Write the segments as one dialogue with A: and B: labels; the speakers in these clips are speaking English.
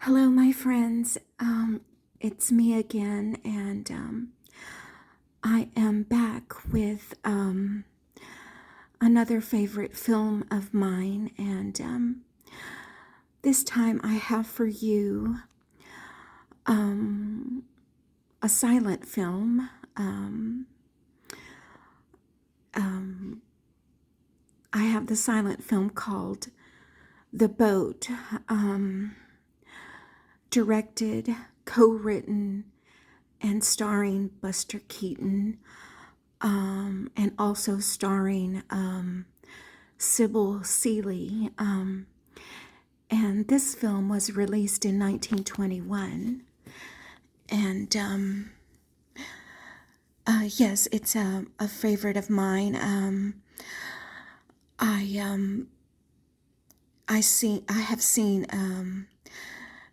A: Hello, my friends. It's me again, and I am back with another favorite film of mine. And this time I have for you a silent film. I have the silent film called The Boat, directed, co-written, and starring Buster Keaton, and also starring Sybil Seely. And this film was released in 1921. And yes, it's a favorite of mine. I have seen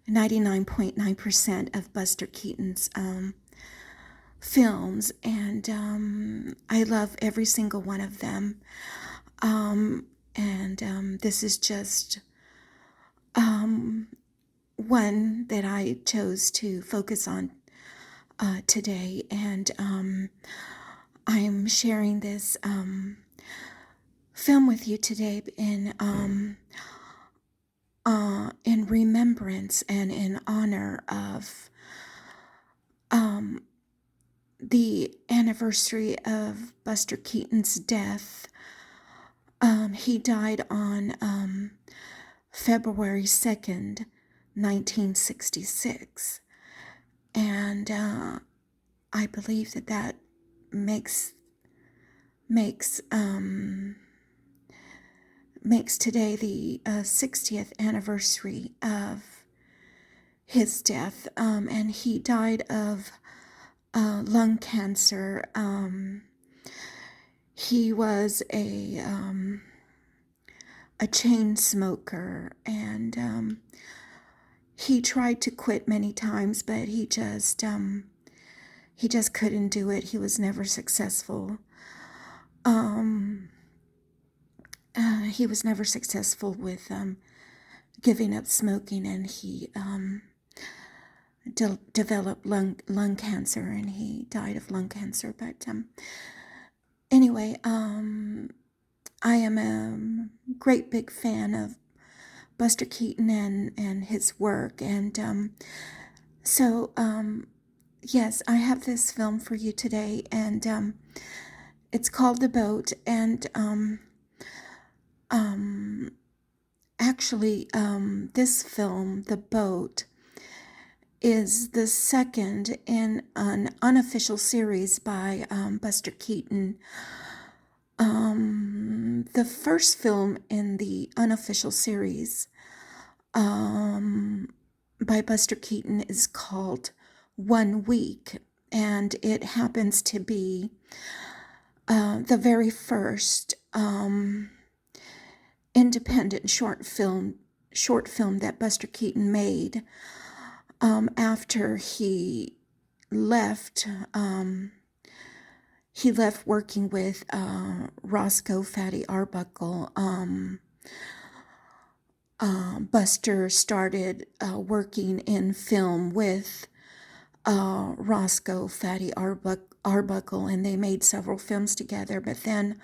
A: 99.9% of Buster Keaton's films, and I love every single one of them. This is just one that I chose to focus on today, and I'm sharing this film with you today in remembrance and in honor of the anniversary of Buster Keaton's death. He died on February 2nd, 1966. And I believe that makes today the 60th anniversary of his death. And he died of lung cancer. He was a chain smoker, and he tried to quit many times, but he just couldn't do it. He was never successful. He was never successful with giving up smoking, and he developed lung cancer, and he died of lung cancer. But anyway, I am a great big fan of Buster Keaton and his work, and yes, I have this film for you today, and it's called The Boat, and actually, this film, The Boat, is the second in an unofficial series by Buster Keaton. The first film in the unofficial series by Buster Keaton is called 1 Week, and it happens to be the very first independent short film that Buster Keaton made after he left working with Roscoe Fatty Arbuckle. Buster started working in film with Roscoe Fatty Arbuckle, and they made several films together. But then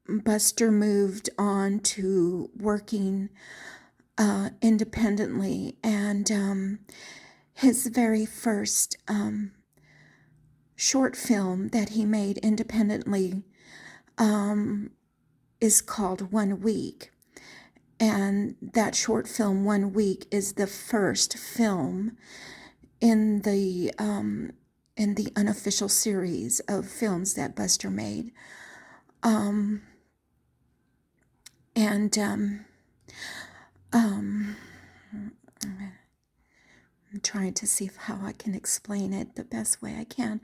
A: Buster moved on to working independently, and his very first short film that he made independently is called 1 Week. And that short film, 1 Week, is the first film in the unofficial series of films that Buster made. I'm trying to see how I can explain it the best way I can.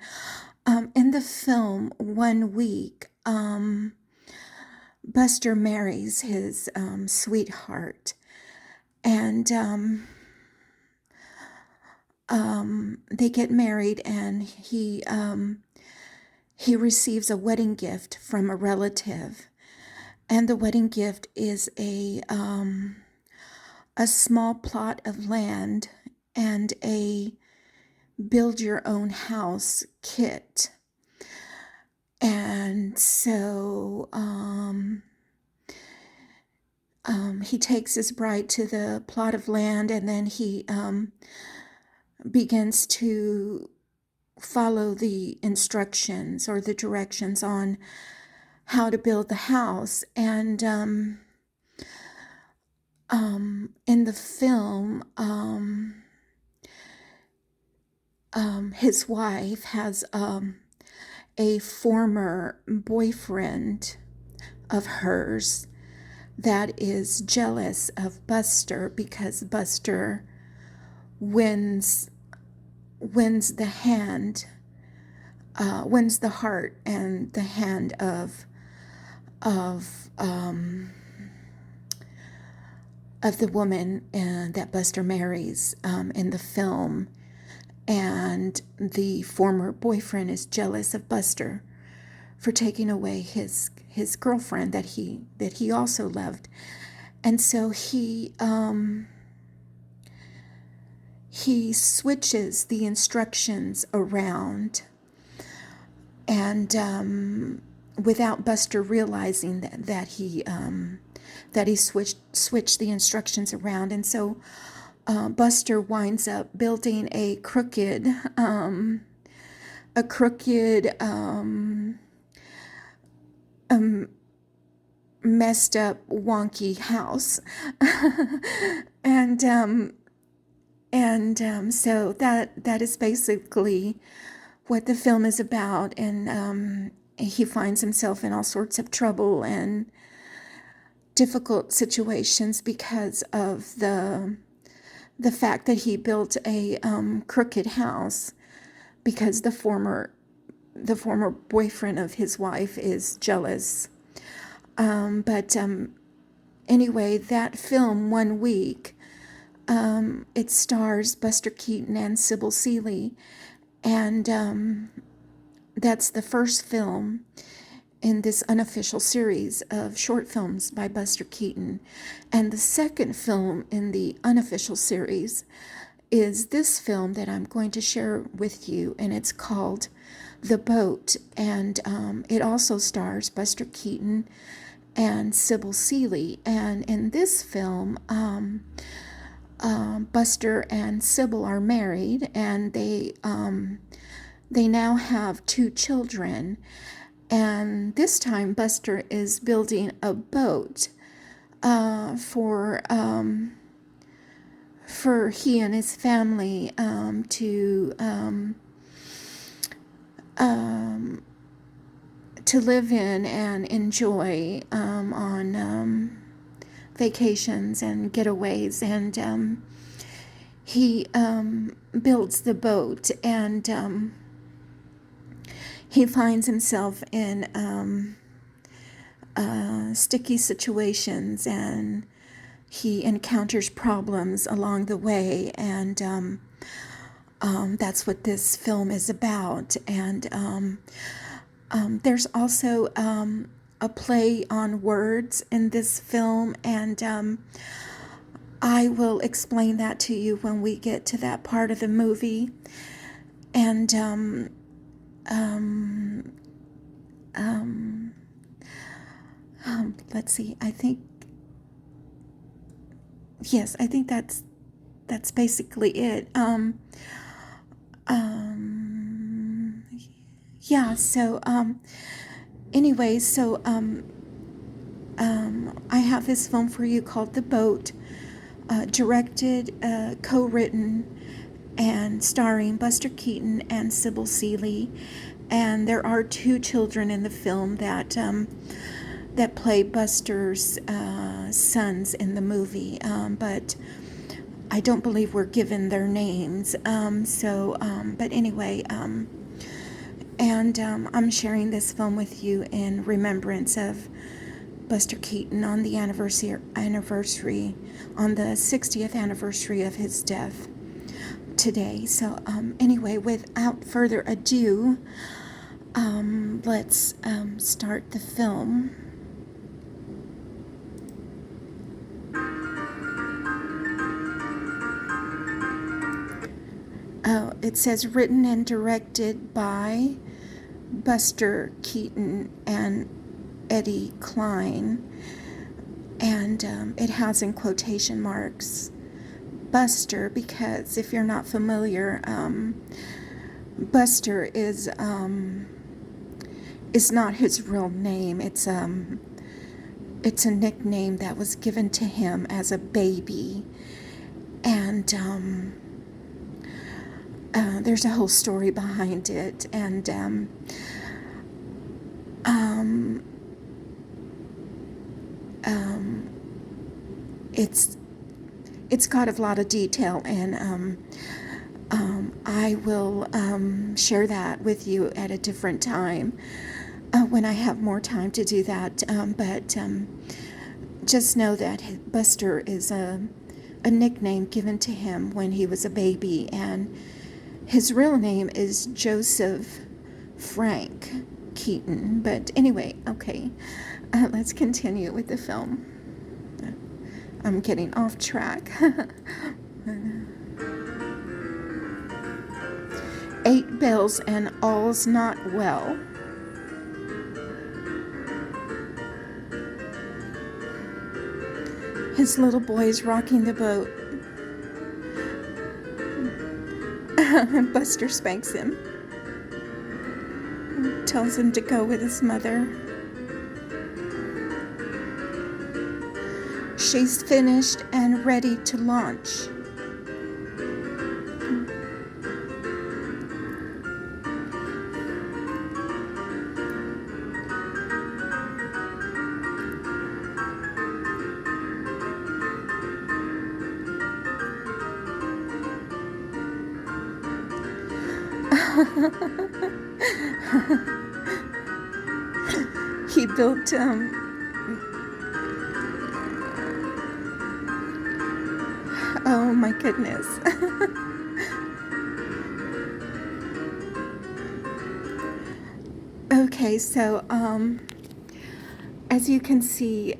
A: In the film 1 Week, Buster marries his sweetheart, and they get married, and he receives a wedding gift from a relative, and the wedding gift is a a small plot of land and a build your own house kit. And so he takes his bride to the plot of land, and then he begins to follow the instructions or the directions on how to build the house. And in the film, his wife has a former boyfriend of hers that is jealous of Buster because Buster wins the heart and the hand of the woman that Buster marries in the film. And the former boyfriend is jealous of Buster for taking away his girlfriend that he also loved. And so he switches the instructions around, and without Buster realizing that he switched the instructions around. And so Buster winds up building a crooked messed up, wonky house. and so that is basically what the film is about. And he finds himself in all sorts of trouble and difficult situations because of the fact that he built a crooked house, because the former boyfriend of his wife is jealous. But anyway, that film, 1 week, it stars Buster Keaton and Sybil Seely, and that's the first film in this unofficial series of short films by Buster Keaton. And the second film in the unofficial series is this film that I'm going to share with you, and it's called The Boat. And it also stars Buster Keaton and Sybil Seely. And in this film, Buster and Sybil are married, and they now have 2 children. And this time Buster is building a boat for he and his family to live in and enjoy on vacations and getaways. And he builds the boat, and he finds himself in sticky situations, and he encounters problems along the way. And that's what this film is about. And there's also a play on words in this film, and I will explain that to you when we get to that part of the movie. And let's see, I think that's basically it. So anyway, so I have this film for you called The Boat, directed, co-written, and starring Buster Keaton and Sybil Seely. And there are 2 children in the film that play Buster's sons in the movie, but I don't believe we're given their names. But anyway, and I'm sharing this film with you in remembrance of Buster Keaton on the anniversary on the 60th anniversary of his death today. So anyway, without further ado, let's start the film. it says written and directed by Buster Keaton and Eddie Klein, and it has in quotation marks Buster, because if you're not familiar, Buster is not his real name. It's a nickname that was given to him as a baby, and there's a whole story behind it, and it's got a lot of detail, and I will share that with you at a different time when I have more time to do that. But just know that Buster is a nickname given to him when he was a baby, and his real name is Joseph Frank Keaton. But anyway, okay, let's continue with the film. I'm getting off track. 8 bells and all's not well. His little boy's rocking the boat. Buster spanks him. Tells him to go with his mother. She's finished and ready to launch. He built oh my goodness. Okay, so as you can see,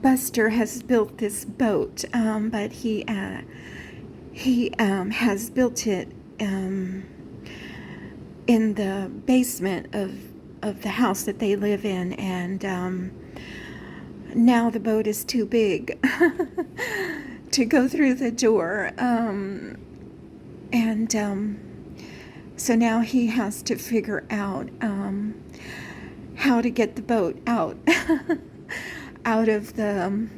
A: Buster has built this boat, but he has built it in the basement of the house that they live in, and now the boat is too big to go through the door, and so now he has to figure out how to get the boat out out of the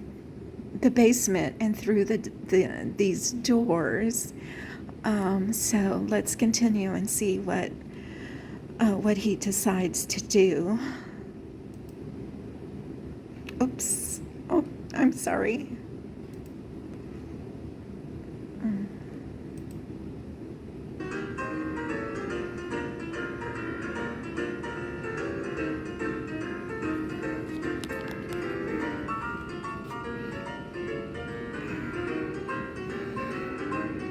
A: basement and through these doors. So let's continue and see what he decides to do. Oops. Oh, I'm sorry.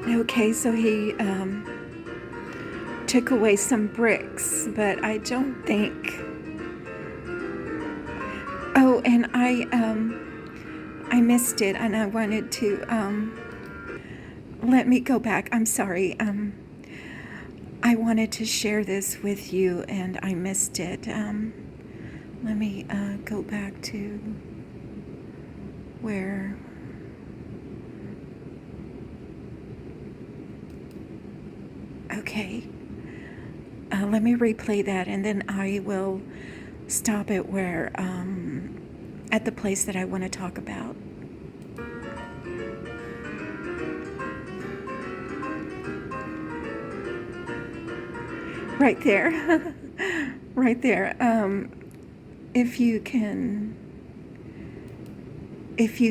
A: Okay, so he took away some bricks, but I don't think... Oh, and I missed it, and I wanted to... Let me go back. I'm sorry. I wanted to share this with you, and I missed it. Let me go back to where... Okay. Let me replay that, and then I will stop it where, at the place that I want to talk about. Right there. Right there. If you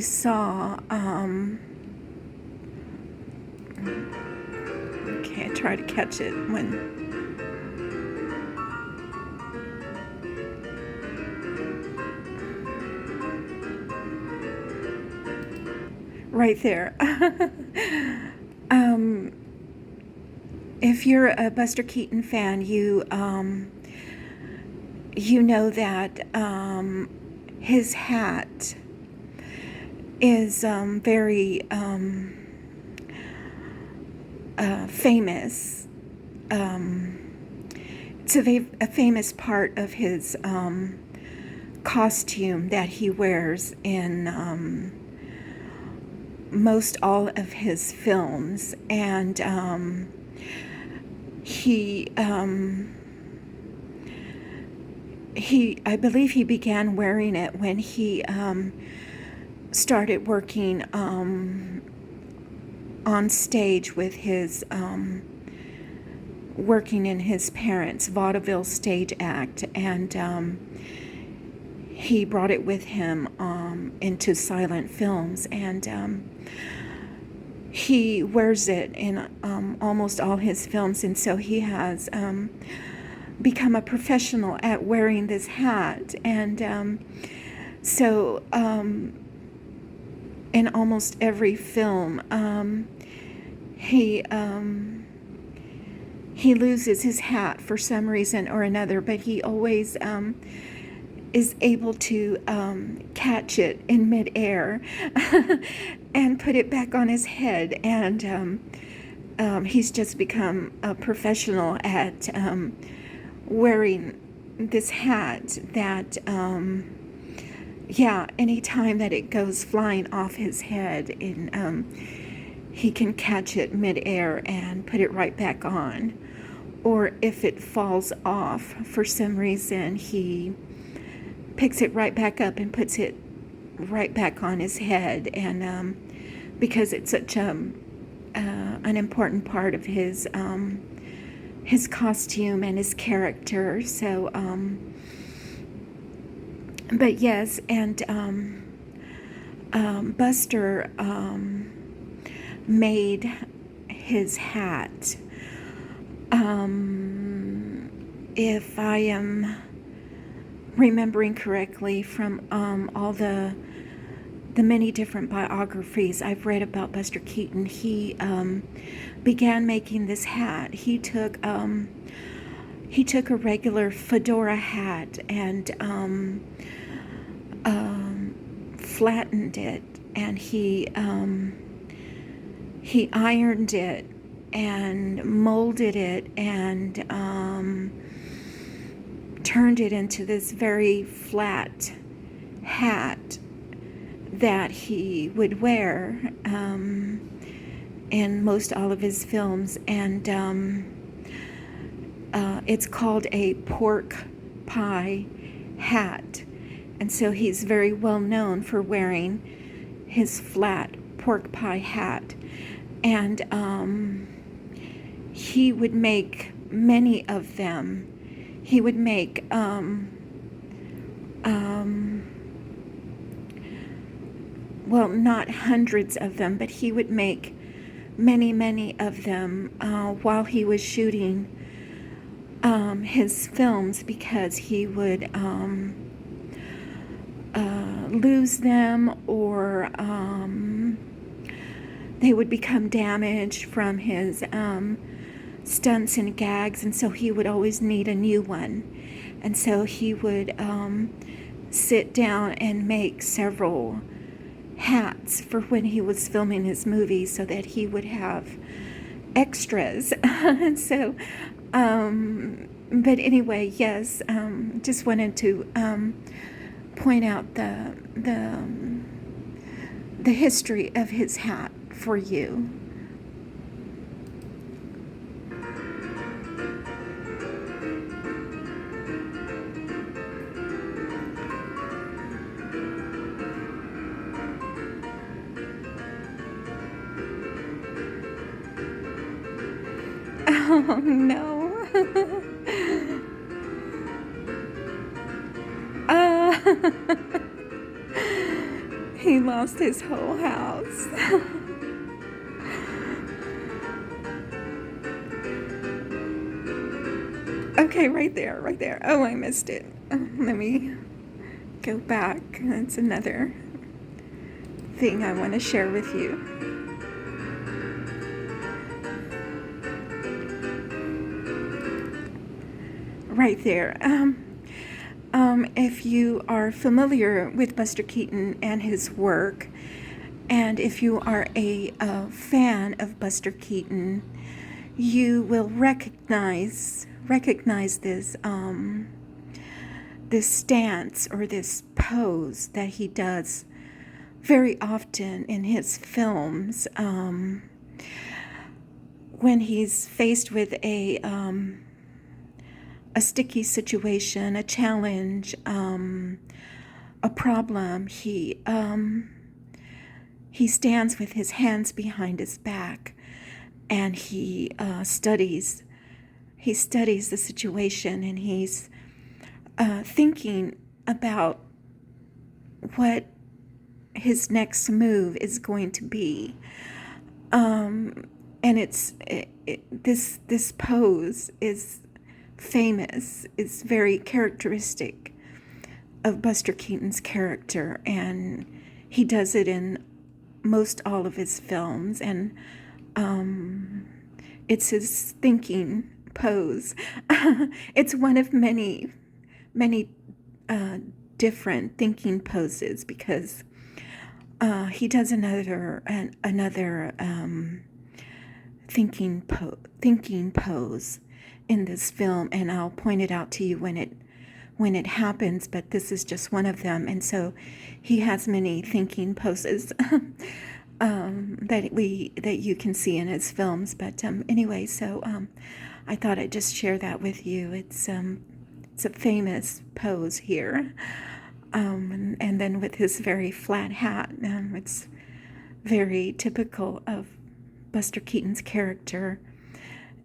A: saw, okay, I try to catch it when... Right there. If you're a Buster Keaton fan, you know that his hat is very famous. It's a famous part of his costume that he wears in most all of his films, and I believe he began wearing it when he started working on stage with his working in his parents' vaudeville stage act, and he brought it with him into silent films, and he wears it in almost all his films, and so he has become a professional at wearing this hat, and so in almost every film he loses his hat for some reason or another, but he always is able to catch it in midair and put it back on his head, and he's just become a professional at wearing this hat that any time that it goes flying off his head, he can catch it midair and put it right back on. Or if it falls off for some reason, he picks it right back up and puts it right back on his head, and because it's such an important part of his costume and his character. So but yes, and Buster made his hat, if I am remembering correctly from all the many different biographies I've read about Buster Keaton, he began making this hat. He took a regular fedora hat and flattened it, and he ironed it and molded it and turned it into this very flat hat that he would wear in most all of his films, and it's called a pork pie hat, and so he's very well known for wearing his flat pork pie hat, and he would make many of them. He would make well, not hundreds of them, but he would make many of them while he was shooting his films, because he would lose them, or they would become damaged from his stunts and gags, and so he would always need a new one. And so he would sit down and make several hats for when he was filming his movies, so that he would have extras. And so but anyway, yes, just wanted to point out the history of his hat for you. Oh no. He lost his whole house. Okay, right there. Oh, I missed it. Let me go back. That's another thing I want to share with you. Right there. If you are familiar with Buster Keaton and his work, And if you are a fan of Buster Keaton, you will recognize this stance or this pose that he does very often in his films, when he's faced with a sticky situation, a challenge, a problem. He stands with his hands behind his back, and he studies the situation, and he's thinking about what his next move is going to be. And this pose is famous. It's very characteristic of Buster Keaton's character, and he does it in most all of his films, and it's his thinking pose. It's one of many different thinking poses, because he does another thinking pose in this film, and I'll point it out to you when it happens, but this is just one of them. And so he has many thinking poses that you can see in his films. But anyway, so I thought I'd just share that with you. It's a famous pose here, and then with his very flat hat, it's very typical of Buster Keaton's character,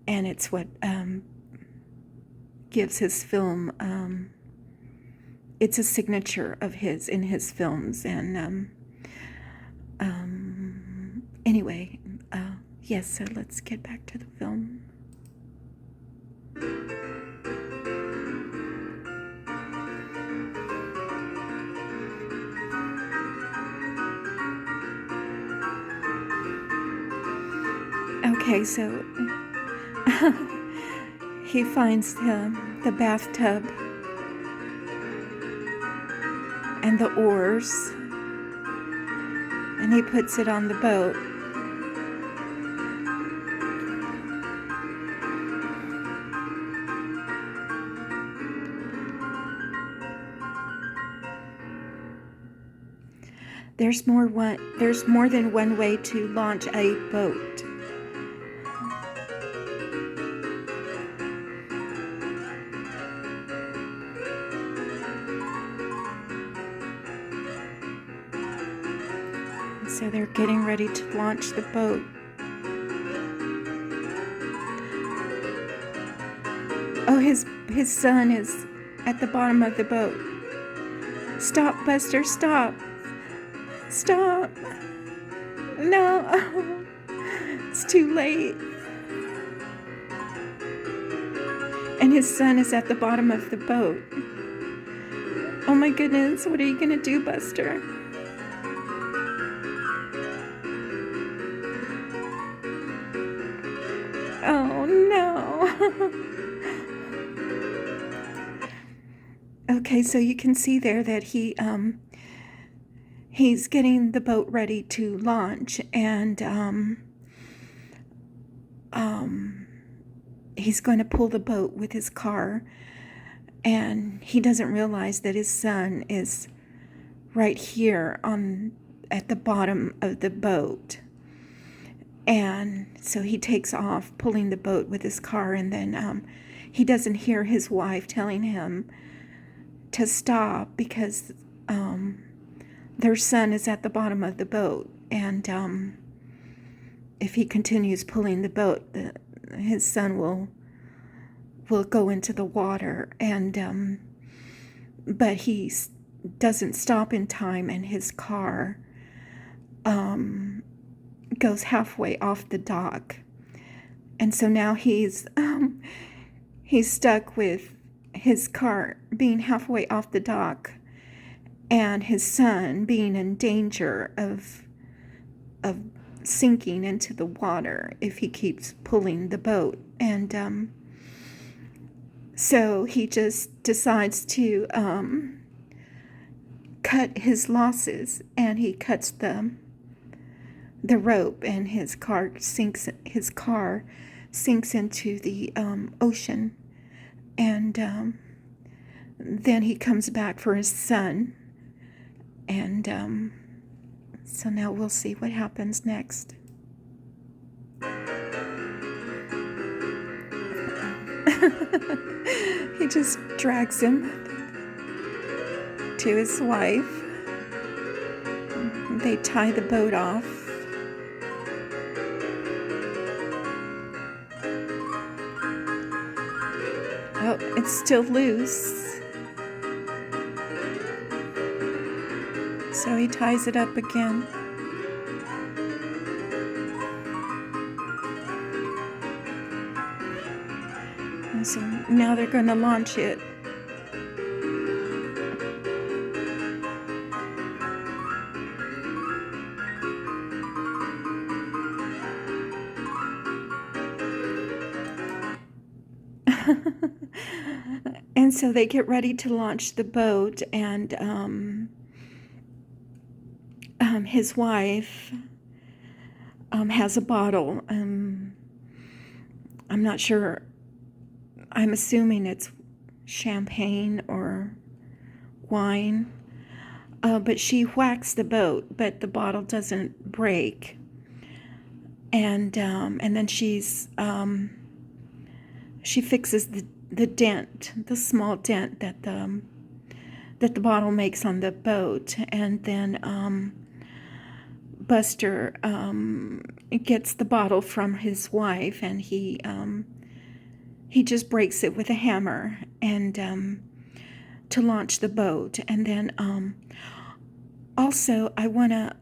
A: and it's what gives his film, it's a signature of his in his films. And anyway, yes, so let's get back to the film. Okay, so he finds the bathtub and the oars, and he puts it on the boat. There's more than one way to launch a boat. So they're getting ready to launch the boat. Oh, his son is at the bottom of the boat. Stop, Buster, stop. Stop. No. It's too late. And his son is at the bottom of the boat. Oh my goodness, what are you going to do, Buster? Oh no. Okay, so you can see there that he's getting the boat ready to launch, and he's going to pull the boat with his car, and he doesn't realize that his son is right here at the bottom of the boat. And so he takes off, pulling the boat with his car, and then he doesn't hear his wife telling him to stop, because their son is at the bottom of the boat, and if he continues pulling the boat, his son will go into the water, and but he doesn't stop in time, and his car goes halfway off the dock, and so now he's stuck with his car being halfway off the dock, and his son being in danger of sinking into the water if he keeps pulling the boat. And so he just decides to cut his losses, and he cuts the the rope, and his car sinks into the ocean, and then he comes back for his son, and so now we'll see what happens next. He just drags him to his wife. They tie the boat off. Oh, it's still loose. So he ties it up again. And so now they're going to launch it. And so they get ready to launch the boat, and his wife has a bottle. I'm not sure. I'm assuming it's champagne or wine. But she whacks the boat, but the bottle doesn't break. And then she fixes the dent, the small dent that the bottle makes on the boat, and then Buster gets the bottle from his wife, and he just breaks it with a hammer, and to launch the boat. And then also I want to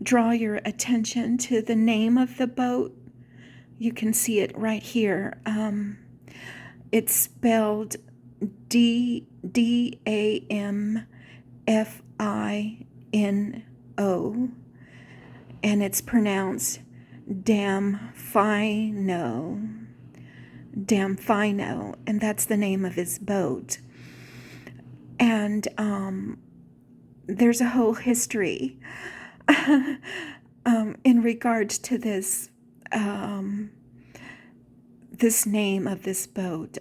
A: draw your attention to the name of the boat. You can see it right here. It's spelled Damfino, and it's pronounced Damfino, and that's the name of his boat. And there's a whole history in regards to this this name of this boat.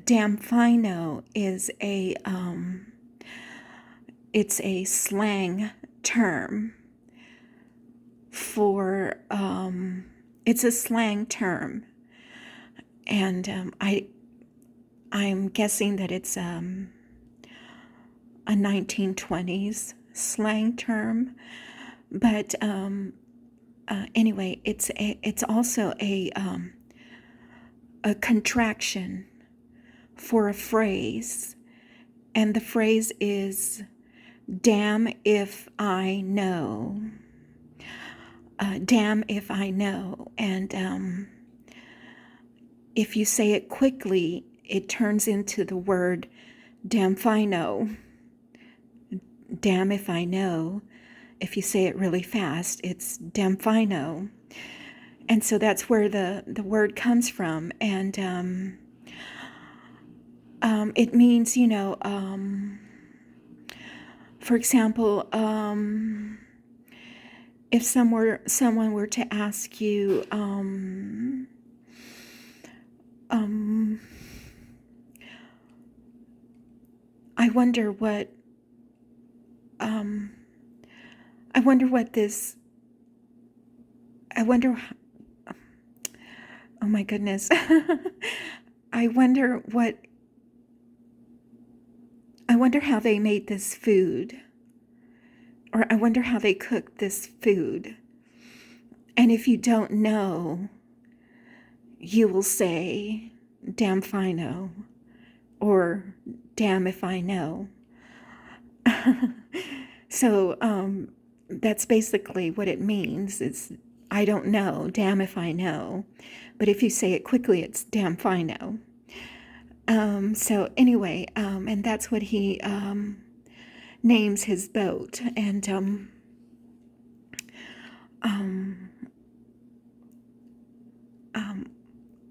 A: Damfino is it's a slang term for it's a slang term, and I'm guessing that it's a 1920s slang term, but anyway, it's also a contraction for a phrase, and the phrase is "damn if I know." Damn if I know, and if you say it quickly, it turns into the word damfino. Damn if I know. If you say it really fast, it's damfino. And so that's where the word comes from. And it means, for example, if someone were to ask you, I wonder what oh my goodness. I wonder how they made this food, or I wonder how they cooked this food. And if you don't know, you will say, damfino, or damn if I know. So that's basically what it means. It's I don't know, damn if I know. But if you say it quickly, it's damfino. So anyway, and that's what he names his boat. And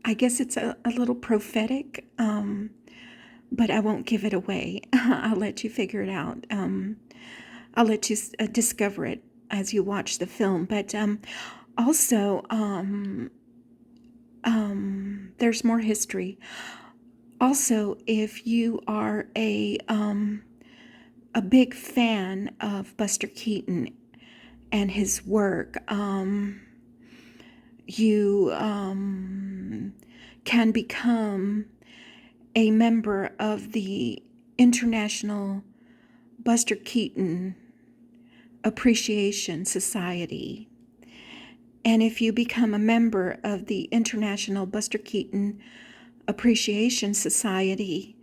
A: I guess it's a little prophetic, but I won't give it away. I'll let you figure it out. I'll let you discover it as you watch the film. But also, there's more history. Also, if you are a big fan of Buster Keaton and his work, you can become a member of the International Buster Keaton Appreciation Society. And if you become a member of the International Buster Keaton Appreciation Society,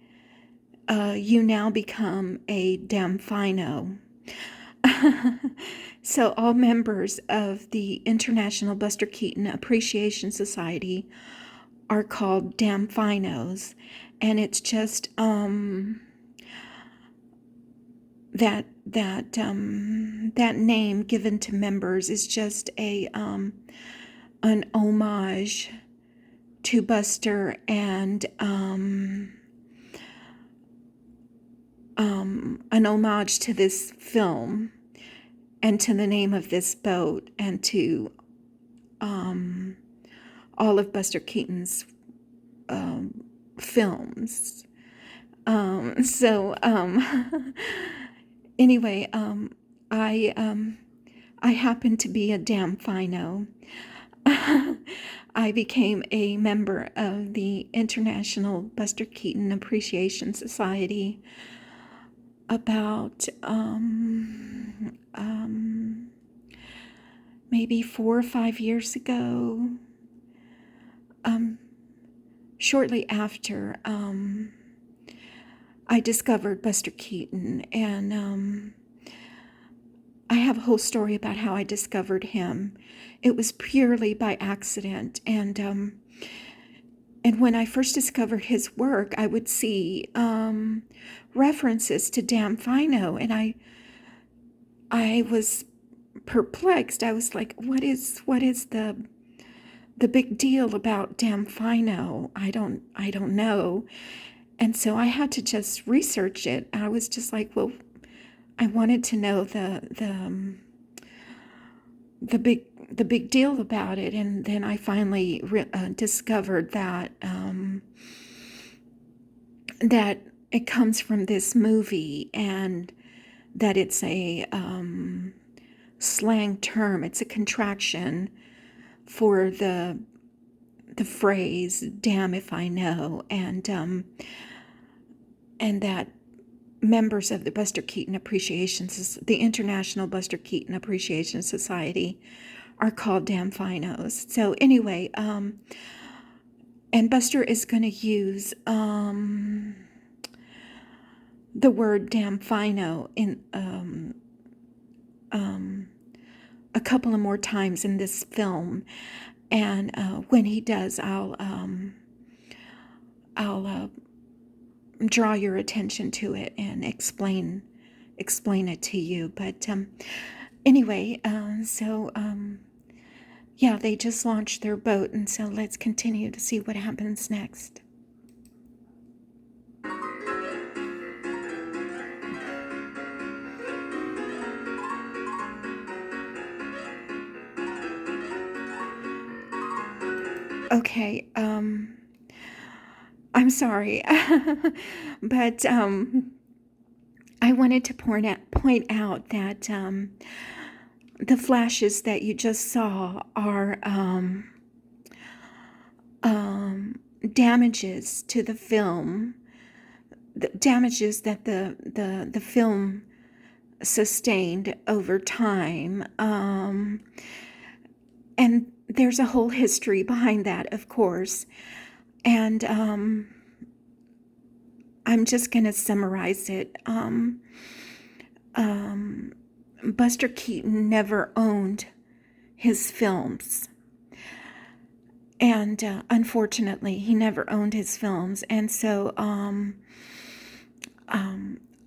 A: you now become a Damfino. So all members of the International Buster Keaton Appreciation Society are called Damfinos, and it's just that name given to members is just an homage to Buster and an homage to this film and to the name of this boat and to all of Buster Keaton's films. Anyway, I happen to be a Damfino. I became a member of the International Buster Keaton Appreciation Society about maybe 4 or 5 years ago, shortly after I discovered Buster Keaton, and I have a whole story about how I discovered him. It was purely by accident, and when I first discovered his work, I would see references to Damfino, and I was perplexed. I was like, what is the big deal about Damfino? I don't know. And so I had to just research it. I was just like, well, I wanted to know the big deal about it, and then I finally discovered that that it comes from this movie, and that it's a slang term. It's a contraction for the phrase "damn if I know," and that members of the Buster Keaton the International Buster Keaton Appreciation Society are called Damfinos. So anyway, and Buster is going to use the word Damfino in a couple of more times in this film, and when he does, I'll draw your attention to it and explain it to you. But anyway, yeah, they just launched their boat, and so let's continue to see what happens next. Okay, I'm sorry, but I wanted to point out that the flashes that you just saw are damages to the film, the damages that the film sustained over time, and there's a whole history behind that, of course, and I'm just going to summarize it. Buster Keaton never owned his films, and unfortunately, he never owned his films, and so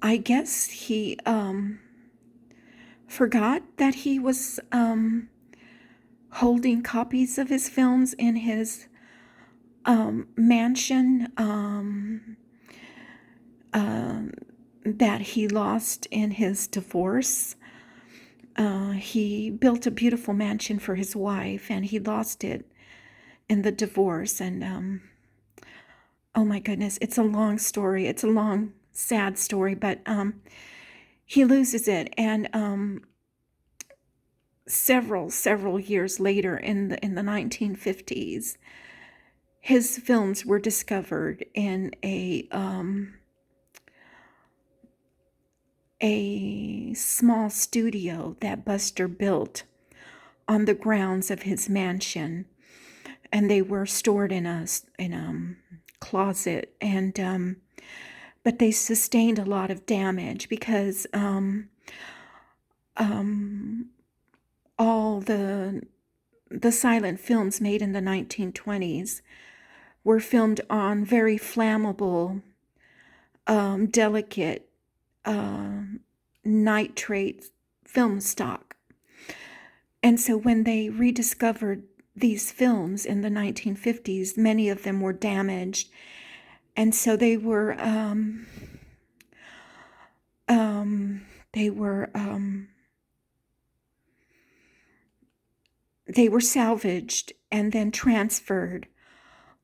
A: I guess he forgot that he was holding copies of his films in his mansion, that he lost in his divorce. He built a beautiful mansion for his wife, and he lost it in the divorce. And oh my goodness, it's a long story. It's a long, sad story, but he loses it, and several years later, in the 1950s, his films were discovered in a small studio that Buster built on the grounds of his mansion, and they were stored in a closet, and but they sustained a lot of damage because all the silent films made in the 1920s were filmed on very flammable, delicate nitrate film stock. And so when they rediscovered these films in the 1950s, many of them were damaged. And so they were salvaged and then transferred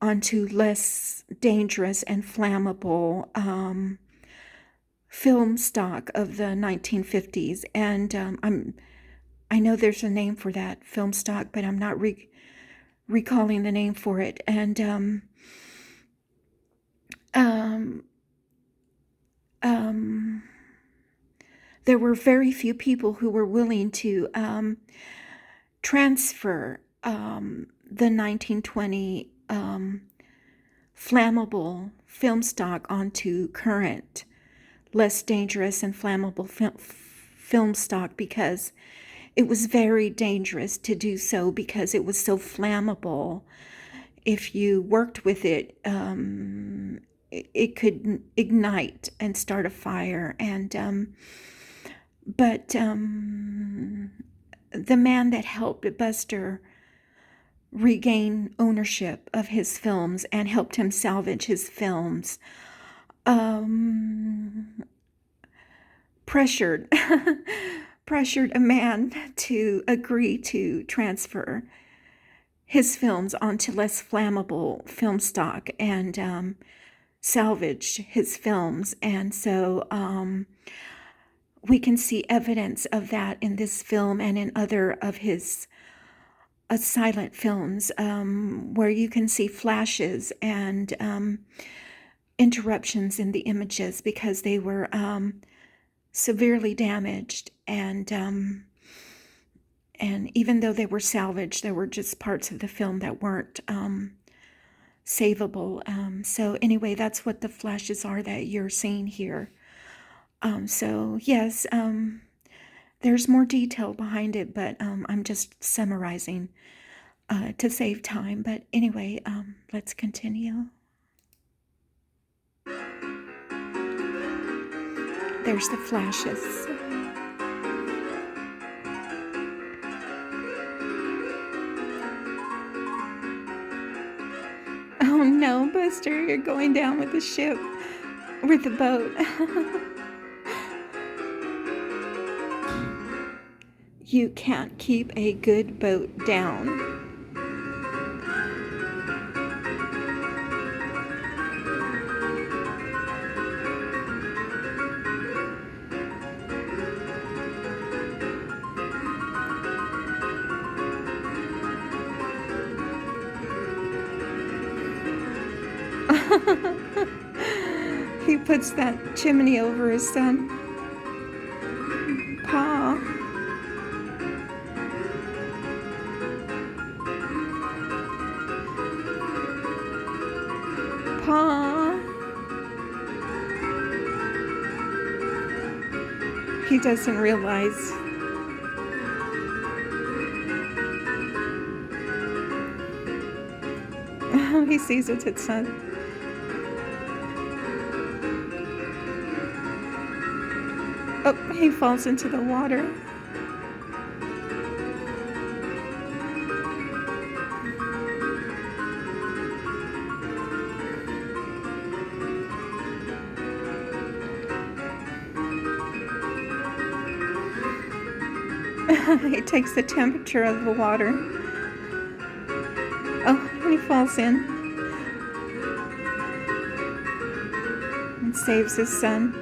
A: onto less dangerous and flammable film stock of the 1950s. And I know there's a name for that film stock, but I'm not recalling the name for it. And there were very few people who were willing to transfer the 1920 flammable film stock onto current, less dangerous and flammable film stock, because it was very dangerous to do so, because it was so flammable. If you worked with it, it could ignite and start a fire. And but the man that helped Buster regain ownership of his films and helped him salvage his films pressured a man to agree to transfer his films onto less flammable film stock and salvage his films. And so we can see evidence of that in this film and in other of his silent films, where you can see flashes and interruptions in the images because they were severely damaged, and even though they were salvaged, there were just parts of the film that weren't savable. So anyway, that's what the flashes are that you're seeing here. So yes, there's more detail behind it, but I'm just summarizing to save time. But anyway, let's continue. There's the flashes. Oh no, Buster, you're going down with the ship, with the boat. You can't keep a good boat down. He puts that chimney over his son. Pa. Pa. He doesn't realize. He sees it's his son. Oh, he falls into the water. He takes the temperature of the water. Oh, and he falls in and saves his son.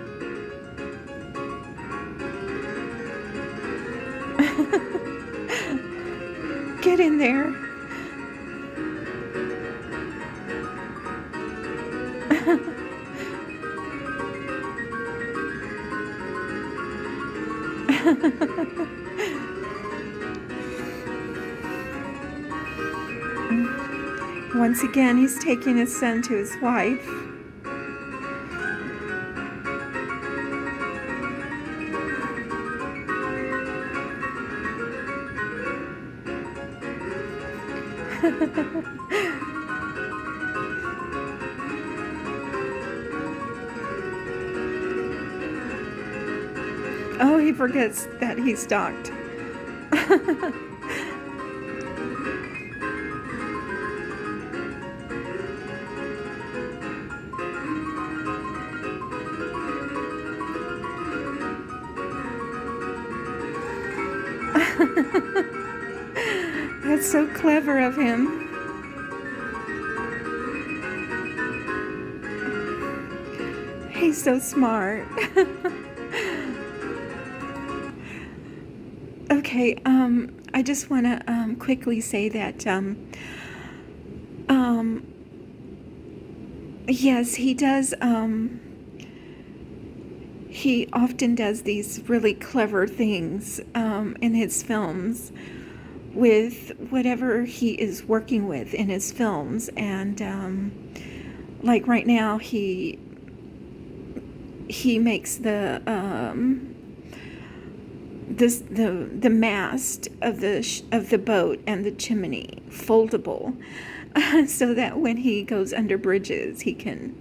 A: Get in there. Once again, he's taking his son to his wife. Oh, he forgets that he's docked. That's so clever of him. He's so smart. Okay, I just want to quickly say that, yes, he does, he often does these really clever things in his films with whatever he is working with in his films. And like right now, he makes the mast of the boat and the chimney foldable, so that when he goes under bridges, he can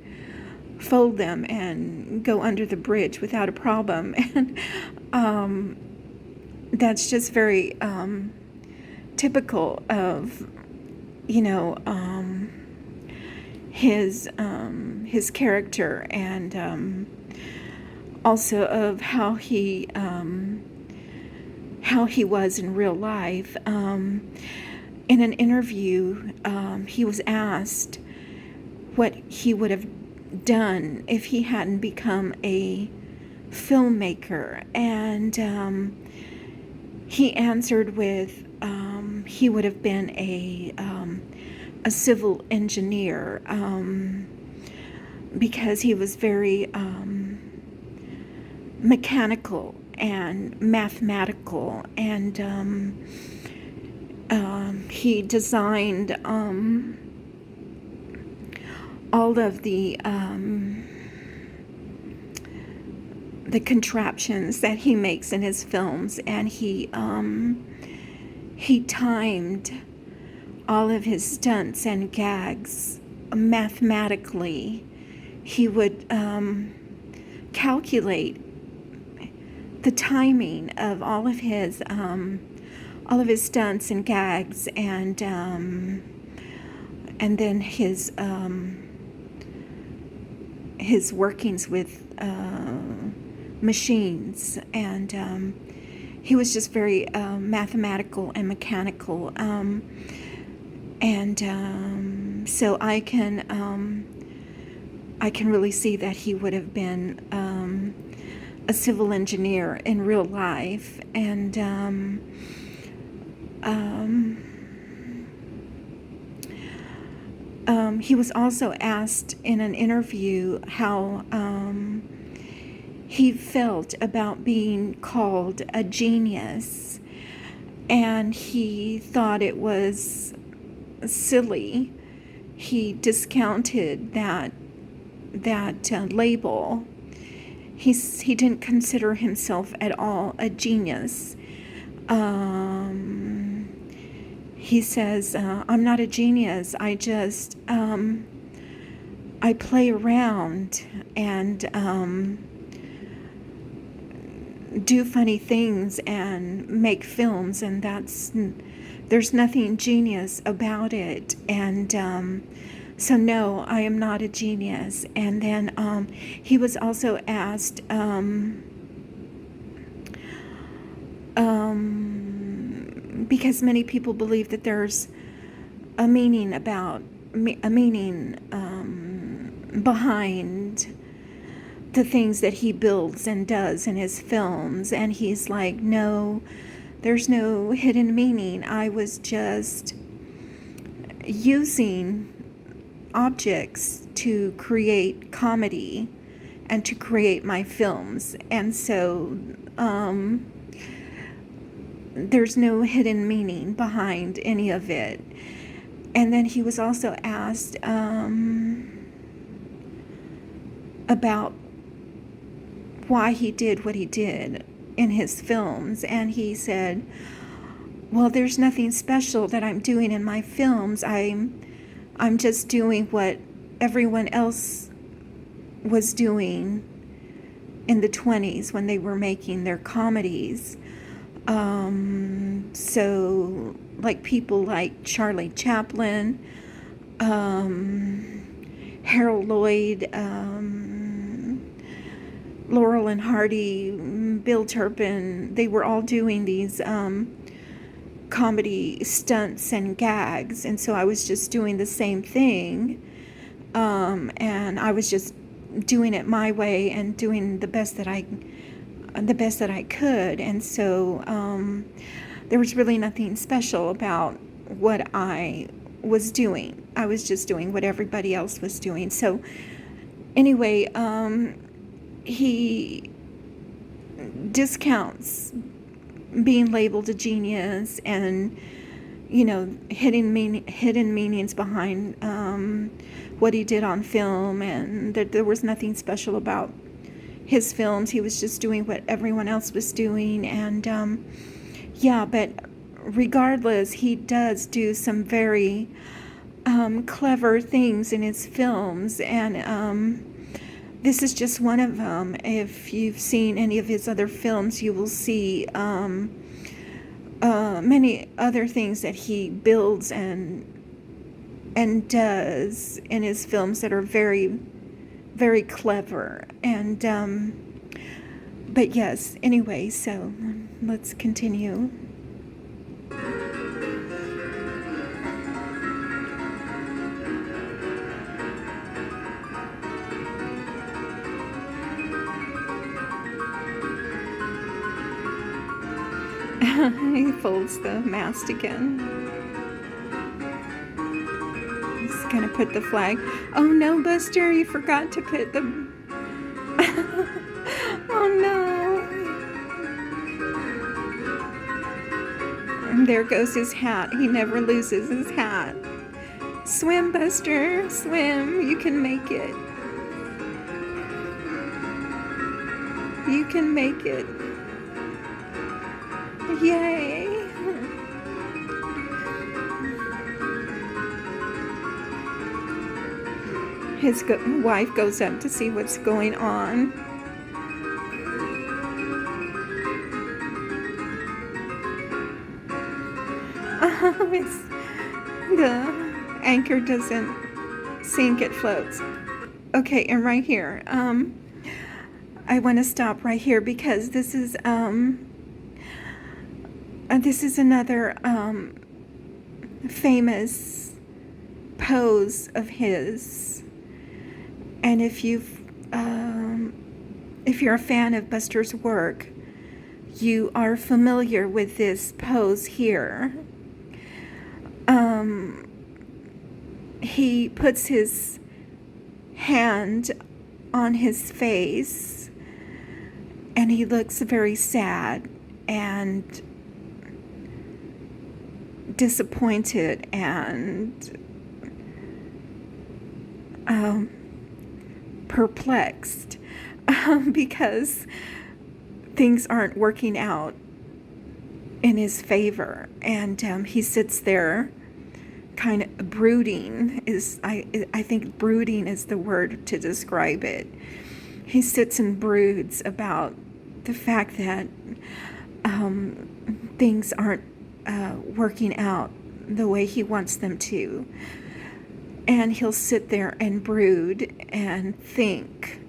A: fold them and go under the bridge without a problem. And that's just very typical of, his character, and also of how he was in real life. In an interview, he was asked what he would have done if he hadn't become a filmmaker, and he answered with he would have been a civil engineer, because he was very mechanical and mathematical, and he designed all of the contraptions that he makes in his films, and he timed all of his stunts and gags mathematically. He would calculate the timing of all of his stunts and gags, and then his workings with machines, and he was just very mathematical and mechanical, and so I can really see that he would have been a civil engineer in real life. And he was also asked in an interview how he felt about being called a genius, and he thought it was silly. He discounted that label. He didn't consider himself at all a genius. He says, I'm not a genius. I just I play around and do funny things and make films, and there's nothing genius about it. And so no, I am not a genius. And then he was also asked because many people believe that there's a meaning behind the things that he builds and does in his films. And he's like, no, there's no hidden meaning. I was just using objects to create comedy and to create my films. And so there's no hidden meaning behind any of it. And then he was also asked about why he did what he did in his films. And he said, well, there's nothing special that I'm doing in my films. I'm just doing what everyone else was doing in the 20s when they were making their comedies. So like people like Charlie Chaplin, Harold Lloyd, Laurel and Hardy, Bill Turpin, they were all doing these comedy stunts and gags. And so I was just doing the same thing. And I was just doing it my way and doing the best that I could. And so there was really nothing special about what I was doing. I was just doing what everybody else was doing. So anyway, he discounts being labeled a genius and, hidden meanings behind what he did on film, and that there was nothing special about his films. He was just doing what everyone else was doing. And but regardless, he does do some very clever things in his films, and this is just one of them. If you've seen any of his other films, you will see many other things that he builds and does in his films that are very, very clever. And but yes, anyway, so let's continue. He folds the mast again. He's gonna put the flag. Oh no, Buster, you forgot to put the... Oh no. And there goes his hat. He never loses his hat. Swim, Buster, swim. You can make it. You can make it. Yay! His wife goes up to see what's going on. The anchor doesn't sink, it floats. Okay, and right here, I want to stop right here because this is another famous pose of his. And if you're a fan of Buster's work, you are familiar with this pose here. He puts his hand on his face and he looks very sad and disappointed and perplexed because things aren't working out in his favor. And he sits there kind of brooding. I think brooding is the word to describe it. He sits and broods about the fact that things aren't working out the way he wants them to. And he'll sit there and brood and think.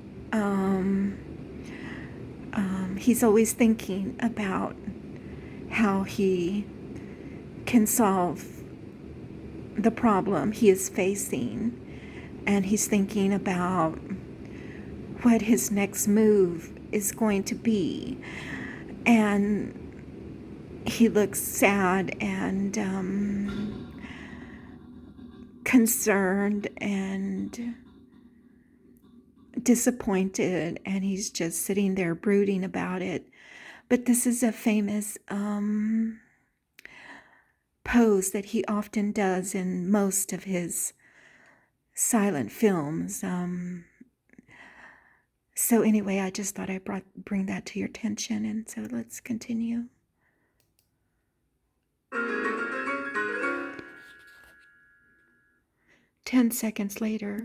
A: He's always thinking about how he can solve the problem he is facing, and he's thinking about what his next move is going to be, and he looks sad and concerned and disappointed, and he's just sitting there brooding about it. But this is a famous pose that he often does in most of his silent films. So anyway, I just thought I'd bring that to your attention, and so let's continue. "10 seconds later,